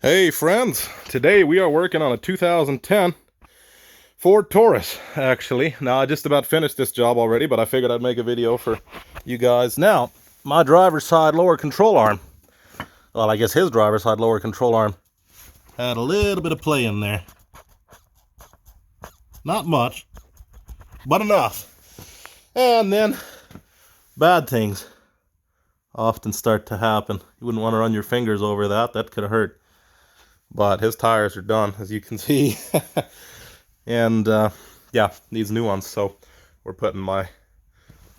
Hey friends, today we are working on a 2010 Ford Taurus, actually. Now, I just about finished this job already, but I figured I'd make a video for you guys. Now, my driver's side lower control arm, well, I guess his driver's side lower control arm, had a little bit of play in there. Not much, but enough. And then, bad things often start to happen. You wouldn't want to run your fingers over that. That could hurt. But his tires are done, as you can see. And yeah, needs new ones. So we're putting my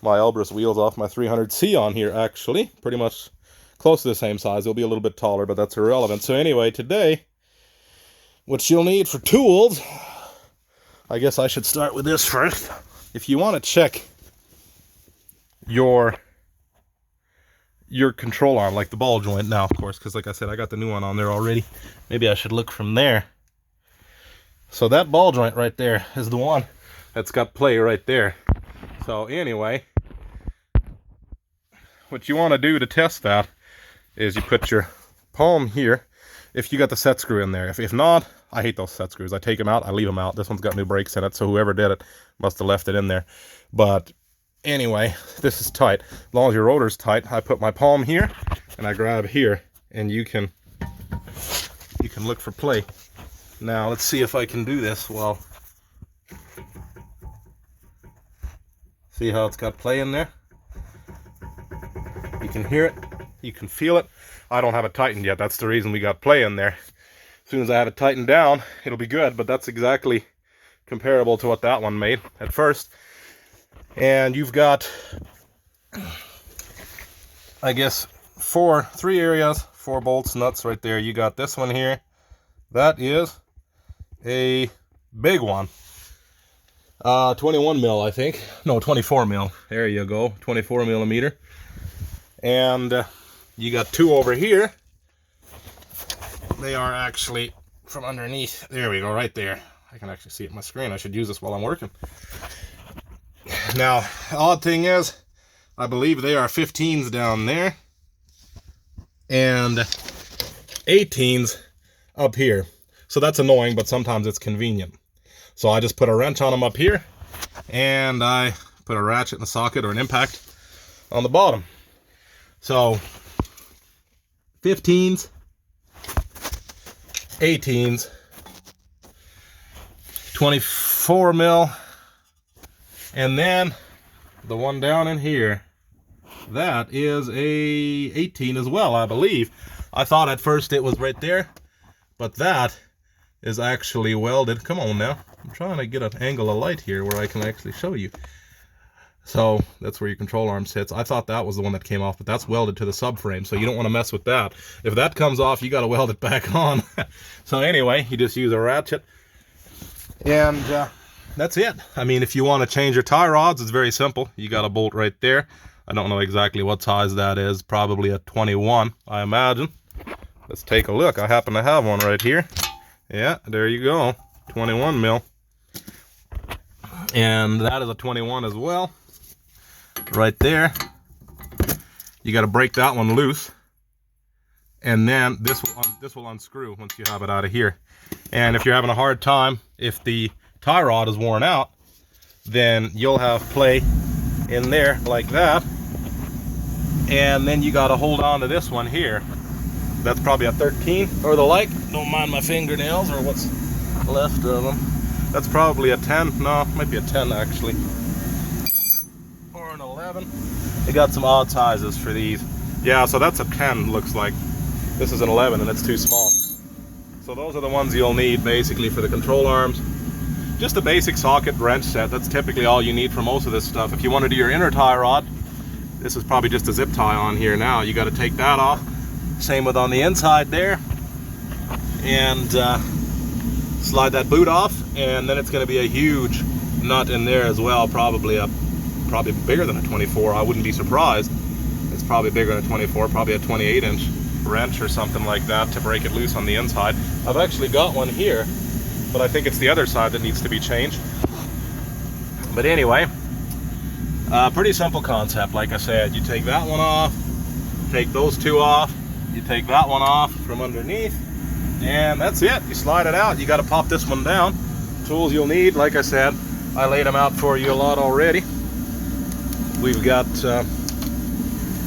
Elbrus wheels off my 300C on here, actually. Pretty much close to the same size. They'll be a little bit taller, but that's irrelevant. So anyway, today, what you'll need for tools, I guess I should start with this first. If you want to check your control arm, like the ball joint now, of course, because like I said, I got the new one on there already. Maybe I should look from there. So that ball joint right there is the one that's got play right there. So anyway, what you want to do to test that is you put your palm here, if you got the set screw in there. If not, I hate those set screws. I take them out, I leave them out. This one's got new brakes in it, so whoever did it must have left it in there. But anyway, this is tight. As long as your rotor's tight, I put my palm here and I grab here, and you can look for play. Now let's see if I can do this well. See how it's got play in there? You can hear it, you can feel it. I don't have it tightened yet. That's the reason we got play in there. As soon as I have it tightened down, it'll be good, but that's exactly comparable to what that one made at first. And you've got, I guess, three areas, 4 bolts, nuts right there. You got this one here. That is a big one. 21 mil, I think. No, 24 mil. There you go. 24 millimeter. And you got 2 over here. They are actually from underneath. There we go, right there. I can actually see it on my screen. I should use this while I'm working. Now, the odd thing is, I believe they are 15s down there and 18s up here. So that's annoying, but sometimes it's convenient. So I just put a wrench on them up here, and I put a ratchet in the socket or an impact on the bottom. So 15s, 18s, 24 mil, and then the one down in here, that is a 18 as well, I believe. I thought at first it was right there, but that is actually welded. Come on now. I'm trying to get an angle of light here where I can actually show you. So that's where your control arm sits. I thought that was the one that came off, but that's welded to the subframe, so you don't want to mess with that. If that comes off, you got to weld it back on. So anyway, you just use a ratchet, and that's it. I mean, if you want to change your tie rods, it's very simple. You got a bolt right there. I don't know exactly what size that is. Probably a 21, I imagine. Let's take a look. I happen to have one right here. Yeah, there you go. 21 mil. And that is a 21 as well. Right there. You got to break that one loose. And then this will unscrew once you have it out of here. And if you're having a hard time, if the tie rod is worn out, then you'll have play in there like that. And then you got to hold on to this one here. That's probably a 13 or the like. Don't mind my fingernails or what's left of them. That's probably a 10. No, might be a 10 actually. Or an 11. They got some odd sizes for these. Yeah, so that's a 10 looks like. This is an 11 and it's too small. So those are the ones you'll need basically for the control arms. Just a basic socket wrench set. That's typically all you need for most of this stuff. If you want to do your inner tie rod, this is probably just a zip tie on here now. You got to take that off. Same with on the inside there. And slide that boot off, and then it's going to be a huge nut in there as well. Probably bigger than a 24. I wouldn't be surprised. It's probably bigger than a 24. Probably a 28-inch wrench or something like that to break it loose on the inside. I've actually got one here, but I think it's the other side that needs to be changed. But anyway, pretty simple concept. Like I said, you take that one off, take those 2 off, you take that one off from underneath, And that's it. You slide it out. You got to pop this one down. Tools you'll need, like I said, I laid them out for you a lot already. We've got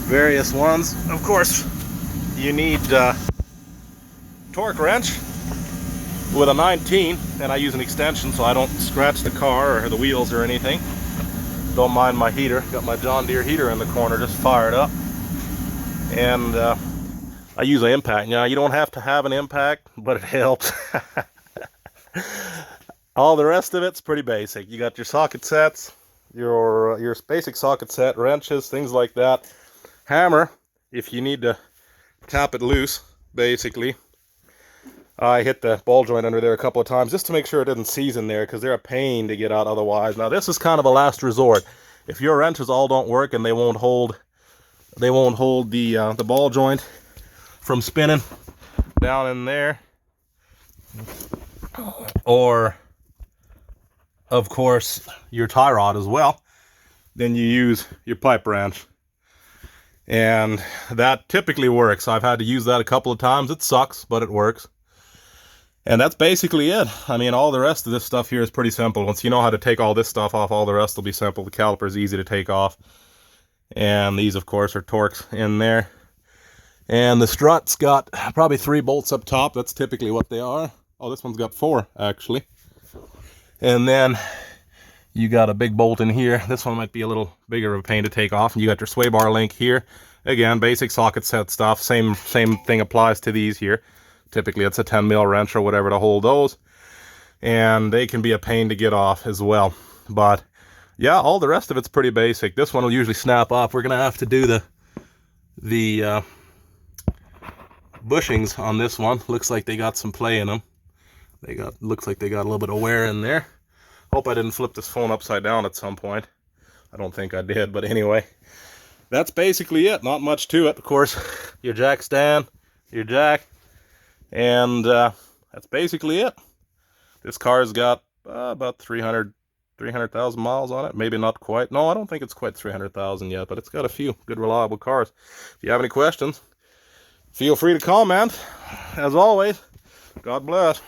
various ones. Of course, you need torque wrench with a 19, and I use an extension so I don't scratch the car or the wheels or anything. Don't mind my heater. Got my John Deere heater in the corner just fired up. And I use an impact. Now, you don't have to have an impact, but it helps. All the rest of it's pretty basic. You got your socket sets, your basic socket set, wrenches, things like that. Hammer, if you need to tap it loose, basically. I hit the ball joint under there a couple of times just to make sure it didn't seize in there, because they're a pain to get out otherwise. Now, this is kind of a last resort. If your wrenches all don't work and they won't hold the ball joint from spinning down in there, or of course your tie rod as well, then you use your pipe wrench, and that typically works. I've had to use that a couple of times. It sucks, but it works. And that's basically it. I mean, all the rest of this stuff here is pretty simple. Once you know how to take all this stuff off, all the rest will be simple. The caliper is easy to take off, and these of course are Torx in there. And the strut's got probably 3 bolts up top. That's typically what they are. Oh, this one's got 4 actually. And then you got a big bolt in here. This one might be a little bigger of a pain to take off. And you got your sway bar link here. Again, basic socket set stuff. Same thing applies to these here. Typically it's a 10 mil wrench or whatever to hold those. And they can be a pain to get off as well. But yeah, all the rest of it's pretty basic. This one will usually snap off. We're gonna have to do the bushings on this one. Looks like they got some play in them. Looks like they got a little bit of wear in there. Hope I didn't flip this phone upside down at some point. I don't think I did, but anyway, that's basically it. Not much to it. Of course, your jack stand, your jack, and that's basically it. This car's got about 300,000 miles on it. Maybe not quite. No, I don't think it's quite 300,000 yet, but it's got a few good reliable cars. If you have any questions, feel free to comment. As always, God bless.